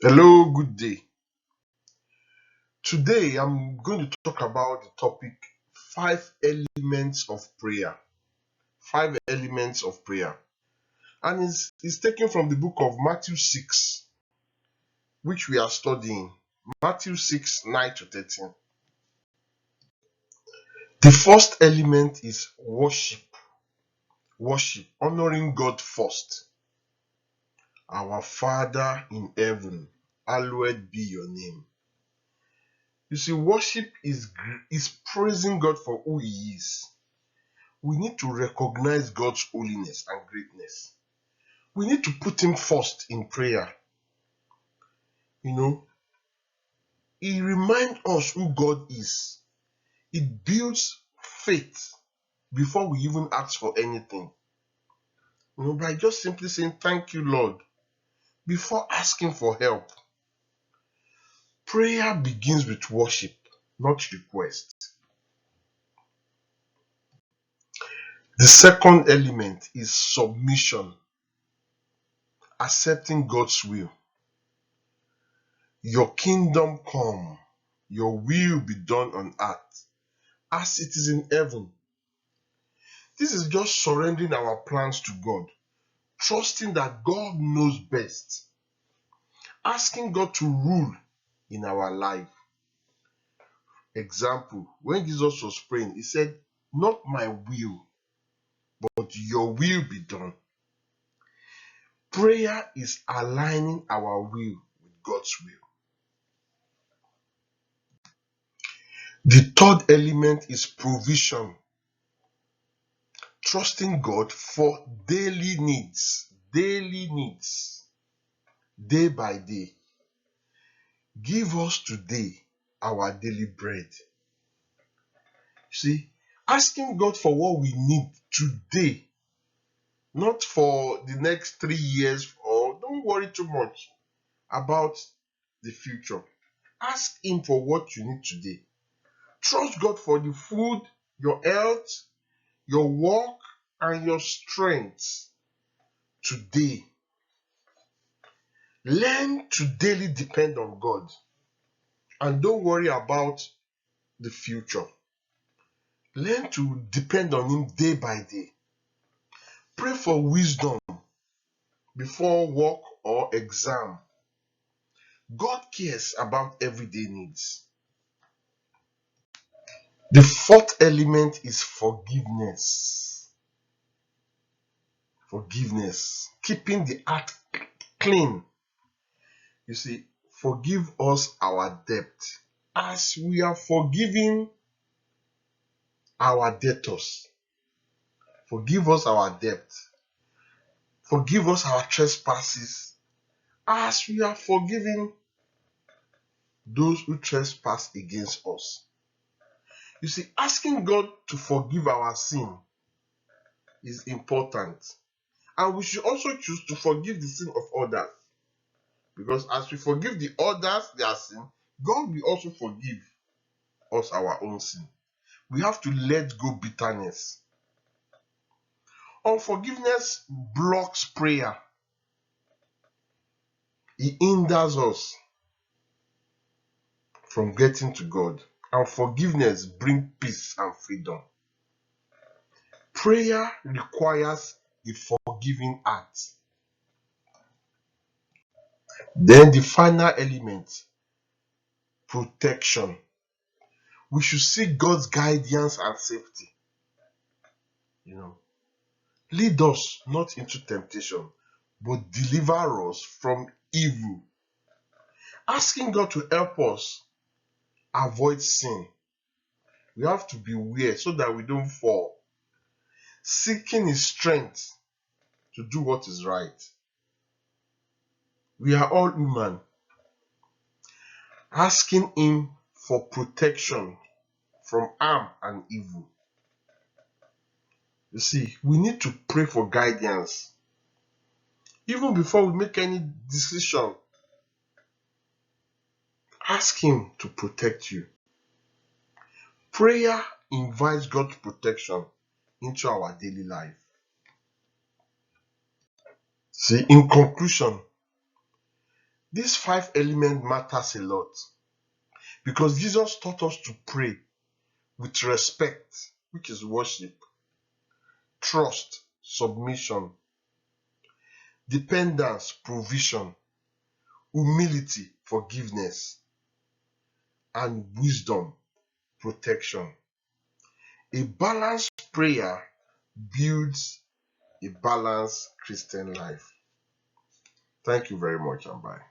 Hello, good day. Today I'm going to talk about the topic five elements of prayer. Five elements of prayer. And it's taken from the book of Matthew 6, which we are studying. Matthew 6, 9 to 13. The first element is worship. Worship, honoring God first. Our Father in heaven, hallowed be your name. You see, worship is praising God for who He is. We need to recognize God's holiness and greatness. We need to put Him first in prayer. You know, He reminds us who God is. It builds faith before we even ask for anything. By just simply saying, "Thank you, Lord," before asking for help. Prayer begins with worship, not request. The second element is submission, accepting God's will. Your kingdom come, your will be done on earth as it is in heaven. This is just surrendering our plans to God, trusting that God knows best, asking God to rule in our life. Example, when Jesus was praying, He said, "Not my will, but your will be done." Prayer is aligning our will with God's will. The third element is provision, trusting God for daily needs, day by day. Give us today our daily bread. See, asking God for what we need today, not for the next 3 years, or don't worry too much about the future. Ask Him for what you need today. Trust God for the food, your health, your work, and your strength today. Learn to daily depend on God and don't worry about the future. Learn to depend on Him day by day. Pray for wisdom before work or exam. God cares about everyday needs. The fourth element is forgiveness. Forgiveness. Keeping the heart clean. You see, forgive us our debt as we are forgiving our debtors. Forgive us our debt. Forgive us our trespasses as we are forgiving those who trespass against us. You see, asking God to forgive our sin is important. And we should also choose to forgive the sin of others. Because as we forgive the others their sin, God will also forgive us our own sin. We have to let go bitterness. Unforgiveness blocks prayer. It hinders us from getting to God. And forgiveness brings peace and freedom. Prayer requires a forgiving heart. Then the final element, protection. We should seek God's guidance and safety. Lead us not into temptation, but deliver us from evil. Asking God to help us avoid sin. We have to beware so that we don't fall. Seeking His strength to do what is right. We are all human. Asking Him for protection from harm and evil. You see, we need to pray for guidance. Even before we make any decision, ask Him to protect you. Prayer invites God's protection into our daily life. See, in conclusion, These 5 elements matters a lot because Jesus taught us to pray with respect, which is worship, trust, submission, dependence, provision, humility, forgiveness, and wisdom, protection. A balanced prayer builds a balanced Christian life. Thank you very much, and bye.